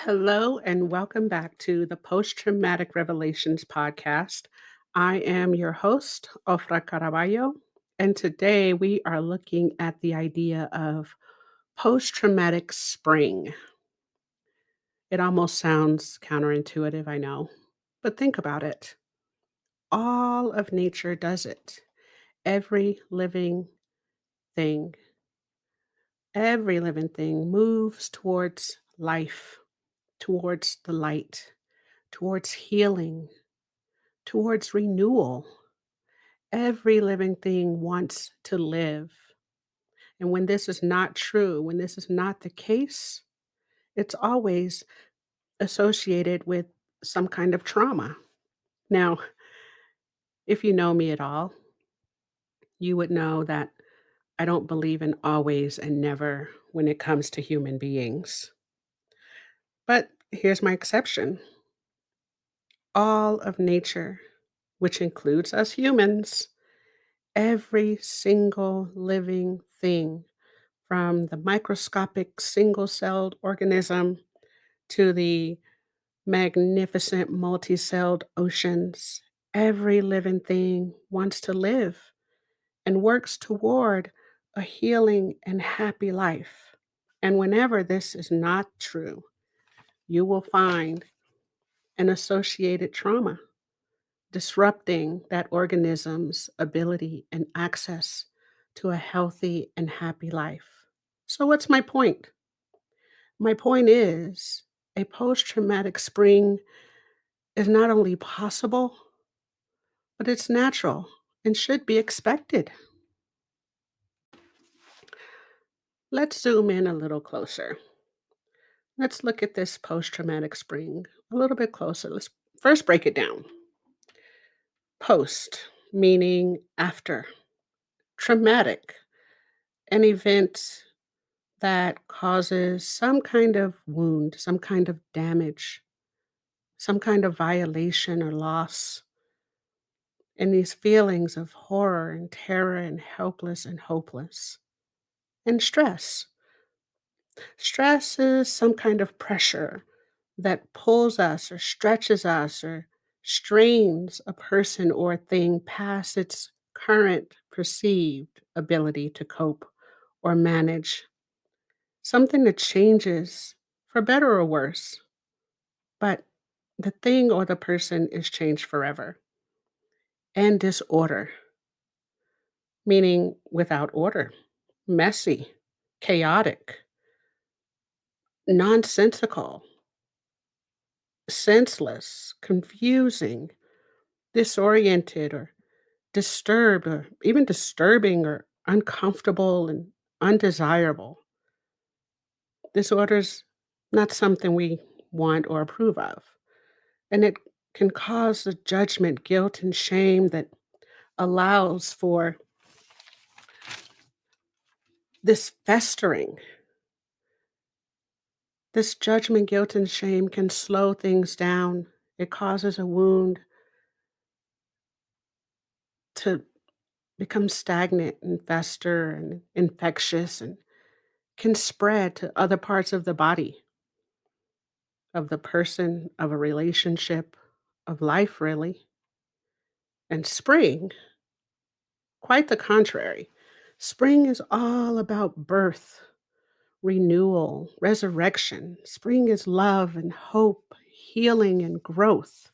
Hello, and welcome back to the Post Traumatic Revelations podcast. I am your host, Afrah Caraballo, and today we are looking at the idea of post traumatic spring. It almost sounds counterintuitive, I know, but think about it. All of nature does it. Every living thing, every living thing moves towards life, towards the light, towards healing, towards renewal. Every living thing wants to live. And when this is not true, when this is not the case, it's always associated with some kind of trauma. Now, if you know me at all, you would know that I don't believe in always and never when it comes to human beings. But here's my exception: all of nature, which includes us humans, every single living thing, from the microscopic single celled organism to the magnificent multi celled oceans, every living thing wants to live and works toward a healing and happy life. And whenever this is not true, you will find an associated trauma disrupting that organism's ability and access to a healthy and happy life. So, what's my point? My point is a post traumatic spring is not only possible, but it's natural and should be expected. Let's zoom in a little closer. Let's look at this post traumatic spring a little bit closer. Let's first break it down. Post, meaning after, traumatic, an event that causes some kind of wound, some kind of damage, some kind of violation or loss. And these feelings of horror and terror and helpless and hopeless. And stress. Stress is some kind of pressure that pulls us or stretches us or strains a person or a thing past its current perceived ability to cope or manage. Something that changes for better or worse, but the thing or the person is changed forever. And disorder, meaning without order, messy, chaotic, nonsensical, senseless, confusing, disoriented, or disturbed, or even disturbing, or uncomfortable and undesirable. Disorder's not something we want or approve of. And it can cause the judgment, guilt, and shame that allows for this festering. This judgment, guilt, and shame can slow things down. It causes a wound to become stagnant and fester and infectious and can spread to other parts of the body, of the person, of a relationship, of life, really. And spring, quite the contrary. Spring is all about birth, renewal, resurrection. Spring is love and hope, healing and growth.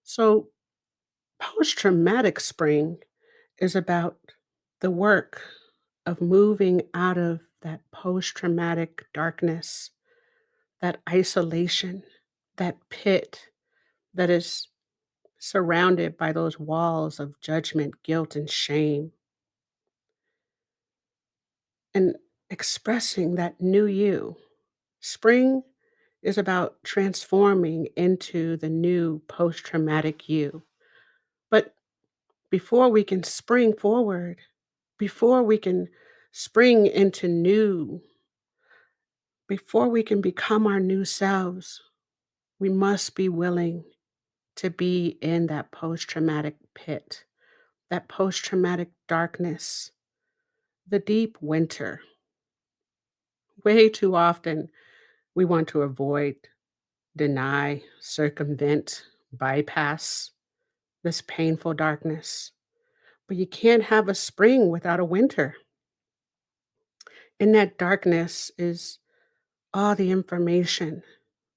So, post traumatic spring is about the work of moving out of that post traumatic darkness, that isolation, that pit that is surrounded by those walls of judgment, guilt, and shame, and expressing that new you. Spring is about transforming into the new post traumatic you. But before we can spring forward, before we can spring into new, before we can become our new selves, we must be willing to be in that post traumatic pit, that post traumatic darkness, the deep winter. Way too often we want to avoid deny, circumvent, bypass this painful darkness. But you can't have a spring without a winter. In that darkness is all the information,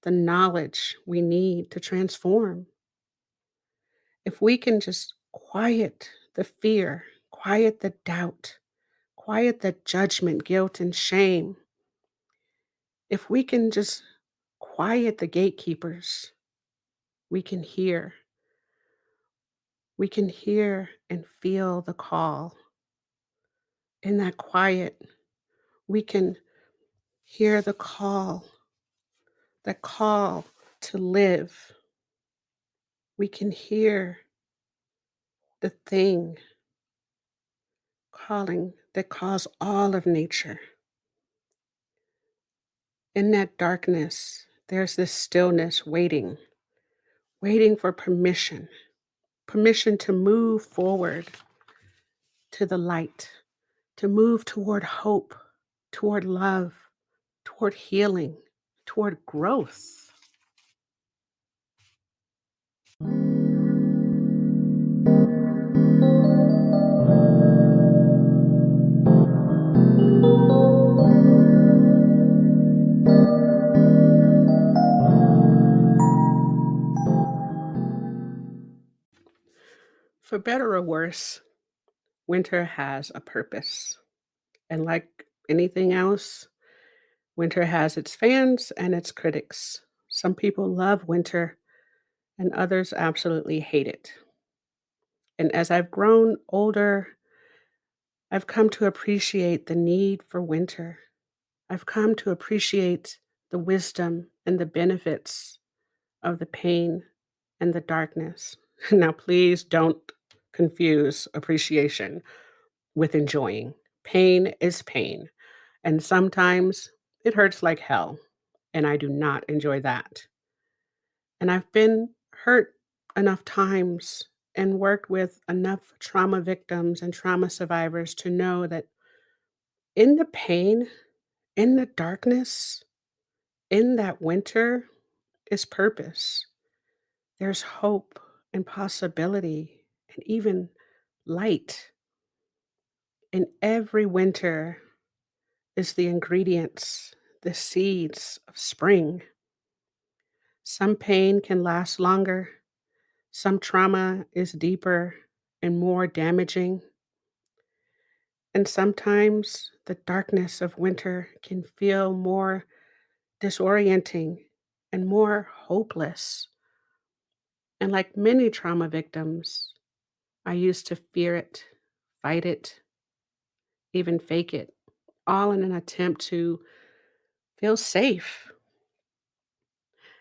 the knowledge we need to transform. If we can just quiet the fear, quiet the doubt, quiet the judgment, guilt, and shame, if we can just quiet the gatekeepers, we can hear. We can hear and feel the call. In that quiet, we can hear the call to live. We can hear the thing calling that calls all of nature. In that darkness, there's this stillness waiting, waiting for permission, permission to move forward to the light, to move toward hope, toward love, toward healing, toward growth. For better or worse, winter has a purpose. And like anything else, winter has its fans and its critics. Some people love winter and others absolutely hate it. And as I've grown older, I've come to appreciate the need for winter. I've come to appreciate the wisdom and the benefits of the pain and the darkness. Now, please don't confuse appreciation with enjoying. Pain is pain, and sometimes it hurts like hell, and I do not enjoy that. And I've been hurt enough times and worked with enough trauma victims and trauma survivors to know that in the pain, in the darkness, in that winter is purpose. There's hope and possibility and even light. In every winter is the ingredients, the seeds of spring. Some pain can last longer, some trauma is deeper and more damaging, and sometimes the darkness of winter can feel more disorienting and more hopeless. And like many trauma victims, I used to fear it, fight it, even fake it, all in an attempt to feel safe.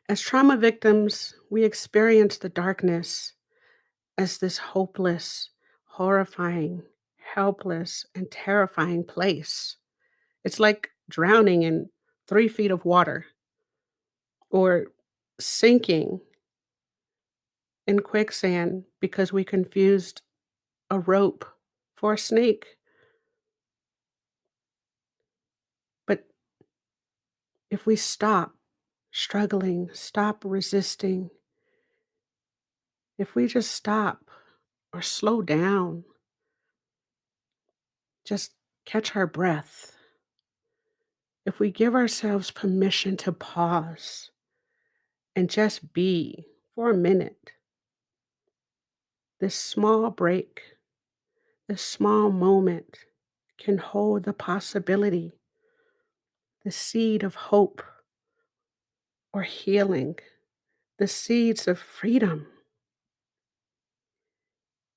As trauma victims, we experience the darkness as this hopeless, horrifying, helpless, and terrifying place. It's like drowning in 3 feet of water or sinking in quicksand because we confused a rope for a snake. But if we stop struggling, stop resisting, if we just stop or slow down, just catch our breath, if we give ourselves permission to pause and just be for a minute, this small break, this small moment can hold the possibility, the seed of hope or healing, the seeds of freedom.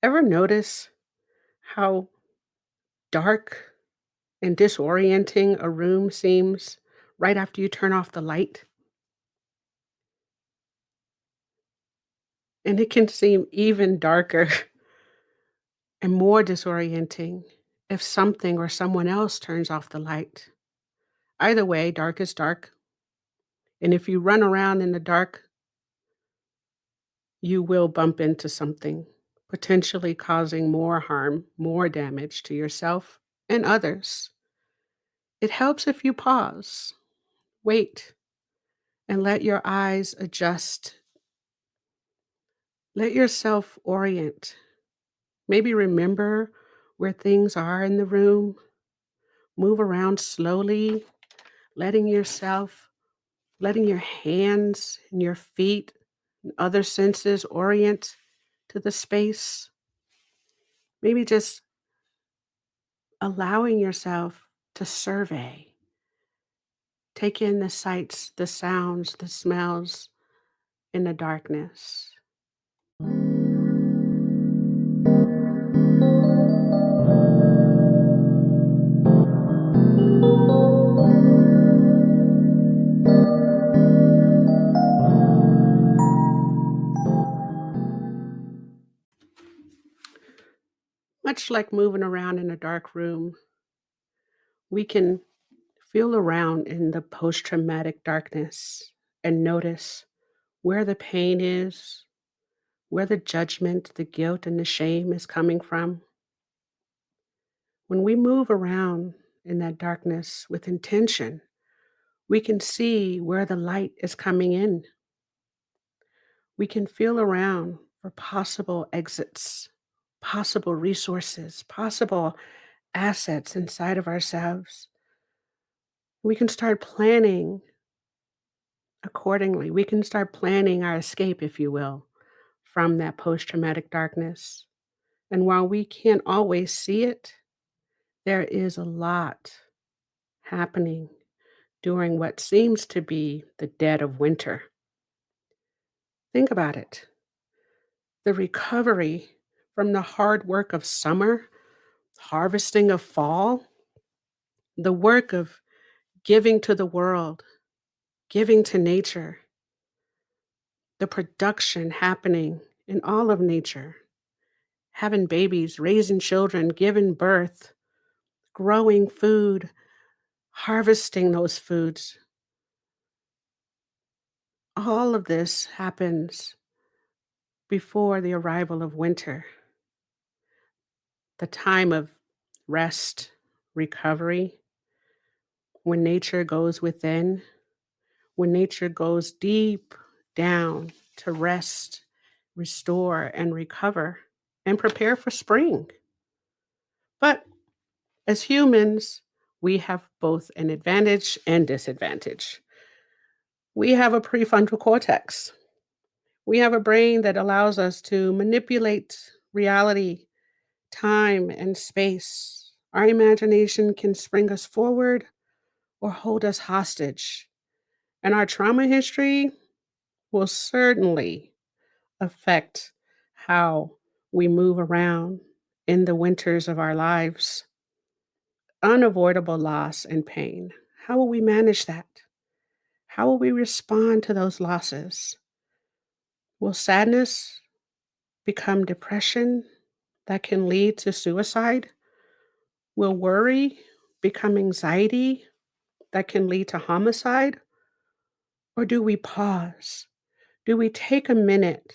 Ever notice how dark and disorienting a room seems right after you turn off the light? And it can seem even darker and more disorienting if something or someone else turns off the light. Either way, dark is dark. And if you run around in the dark, you will bump into something, potentially causing more harm, more damage to yourself and others. It helps if you pause, wait, and let your eyes adjust. Let yourself orient. Maybe remember where things are in the room. Move around slowly, letting yourself, letting your hands and your feet and other senses orient to the space. Maybe just allowing yourself to survey, take in the sights, the sounds, the smells in the darkness. Much like moving around in a dark room, we can feel around in the post traumatic darkness and notice where the pain is, where the judgment, the guilt, and the shame is coming from. When we move around in that darkness with intention, we can see where the light is coming in. We can feel around for possible exits, possible resources, possible assets inside of ourselves. We can start planning accordingly. We can start planning our escape, if you will, from that post traumatic darkness. And while we can't always see it, there is a lot happening during what seems to be the dead of winter. Think about it. The recovery from the hard work of summer, harvesting of fall, the work of giving to the world, giving to nature, the production happening in all of nature, having babies, raising children, giving birth, growing food, harvesting those foods. All of this happens before the arrival of winter, the time of rest, recovery, when nature goes within, when nature goes deep down to rest, restore, and recover, and prepare for spring. But as humans, we have both an advantage and disadvantage. We have a prefrontal cortex. We have a brain that allows us to manipulate reality, time, and space. Our imagination can spring us forward or hold us hostage. And our trauma history will certainly affect how we move around in the winters of our lives. Unavoidable loss and pain. How will we manage that? How will we respond to those losses? Will sadness become depression that can lead to suicide? Will worry become anxiety that can lead to homicide? Or do we pause? Do we take a minute?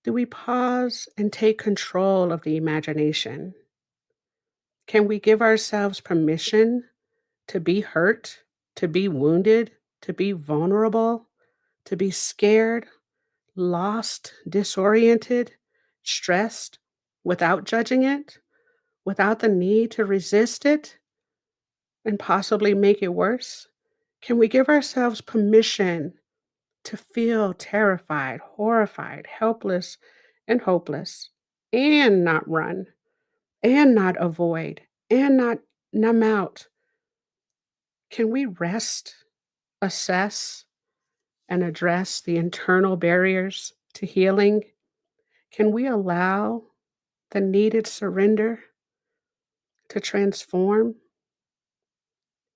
Do we pause and take control of the imagination? Can we give ourselves permission to be hurt, to be wounded, to be vulnerable, to be scared, lost, disoriented, stressed, without judging it, without the need to resist it and possibly make it worse? Can we give ourselves permission to feel terrified, horrified, helpless, and hopeless, and not run, and not avoid, and not numb out? Can we rest, assess, and address the internal barriers to healing? Can we allow the needed surrender to transform?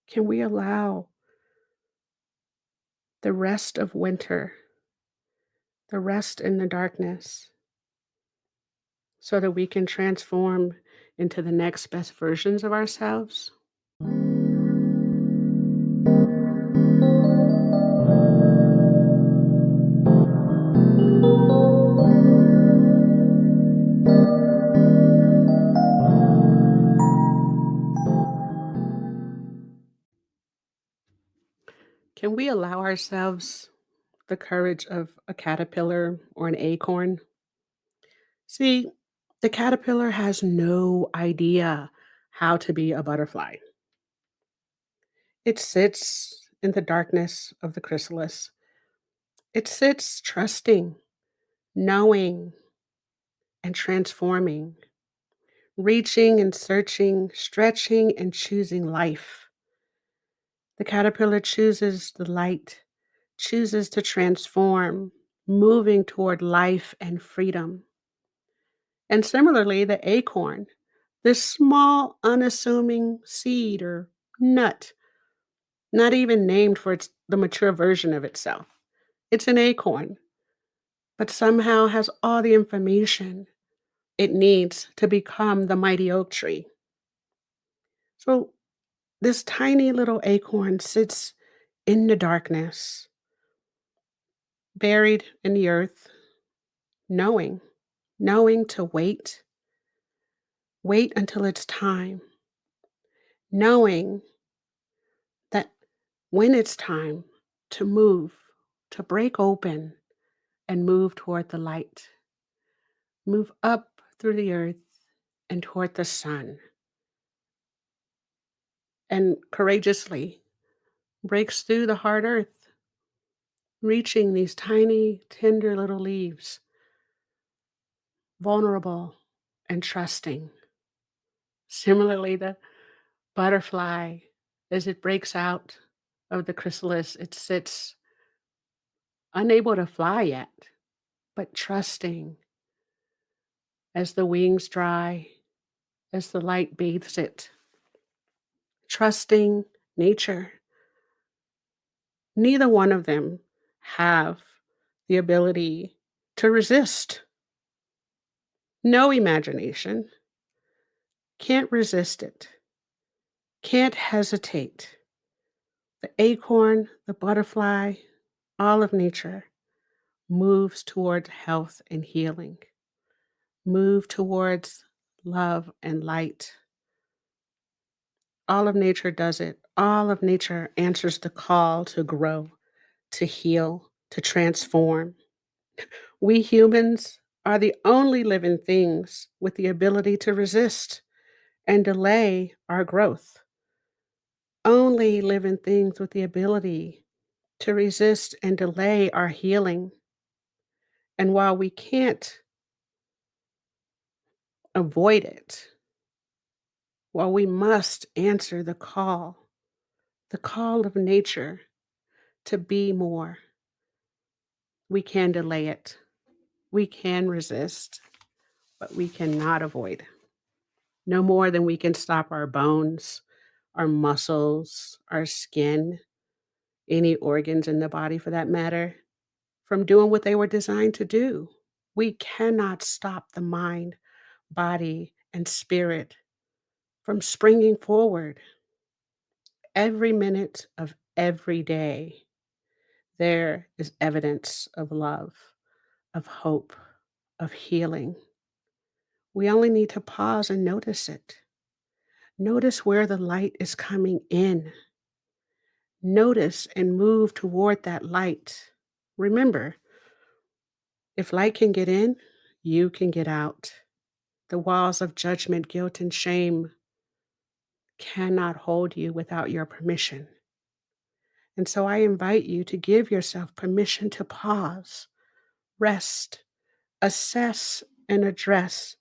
Can we allow the rest of winter, the rest in the darkness, so that we can transform into the next best versions of ourselves? Can we allow ourselves the courage of a caterpillar or an acorn? See, the caterpillar has no idea how to be a butterfly. It sits in the darkness of the chrysalis. It sits trusting, knowing, and transforming, reaching and searching, stretching and choosing life. The caterpillar chooses the light, chooses to transform, moving toward life and freedom. And similarly, the acorn, this small, unassuming seed or nut, not even named for the mature version of itself. It's an acorn, but somehow has all the information it needs to become the mighty oak tree. So this tiny little acorn sits in the darkness, buried in the earth, knowing, knowing to wait, wait until it's time, knowing that when it's time to move, to break open and move toward the light, move up through the earth and toward the sun, and courageously breaks through the hard earth, reaching these tiny, tender little leaves, vulnerable and trusting. Similarly, the butterfly, as it breaks out of the chrysalis, it sits unable to fly yet, but trusting as the wings dry, as the light bathes it, trusting nature. Neither one of them have the ability to resist. No imagination, can't resist it, can't hesitate. The acorn, the butterfly, all of nature moves toward health and healing, move towards love and light. All of nature does it. All of nature answers the call to grow, to heal, to transform. We humans are the only living things with the ability to resist and delay our growth. Only living things with the ability to resist and delay our healing. And while we can't avoid it, while we must answer the call of nature to be more, we can delay it. We can resist, but we cannot avoid. No more than we can stop our bones, our muscles, our skin, any organs in the body for that matter, from doing what they were designed to do. We cannot stop the mind, body, and spirit from springing forward. Every minute of every day, there is evidence of love, of hope, of healing. We only need to pause and notice it. Notice where the light is coming in. Notice and move toward that light. Remember, if light can get in, you can get out. The walls of judgment, guilt, and shame cannot hold you without your permission. And so I invite you to give yourself permission to pause, rest, assess, and address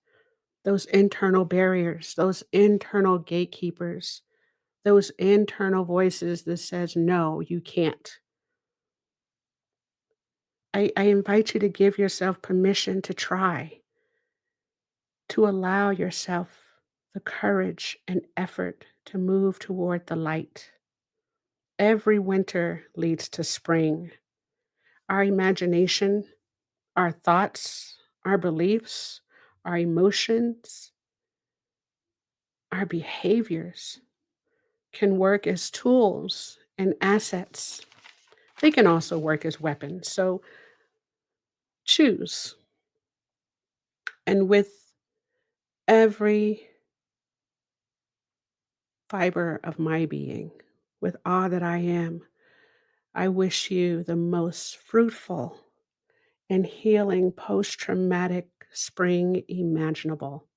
those internal barriers, those internal gatekeepers, those internal voices that says, no, you can't. I invite you to give yourself permission to try, to allow yourself the courage and effort to move toward the light. Every winter leads to spring. Our imagination, our thoughts, our beliefs, our emotions, our behaviors can work as tools and assets. They can also work as weapons. So choose. And with every fiber of my being, with all that I am, I wish you the most fruitful and healing post traumatic spring imaginable.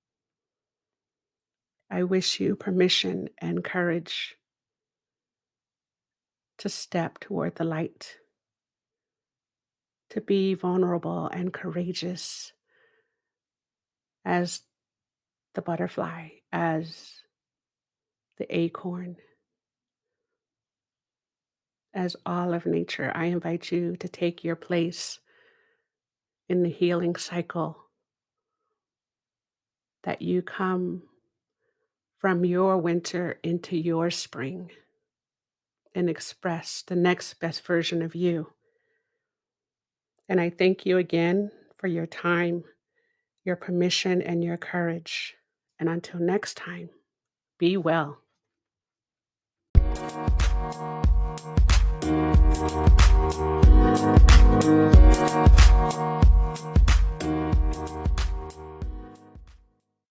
I wish you permission and courage to step toward the light, to be vulnerable and courageous as the butterfly, as the acorn, as all of nature. I invite you to take your place in the healing cycle, that you come from your winter into your spring and express the next best version of you. And I thank you again for your time, your permission, and your courage. And until next time, be well.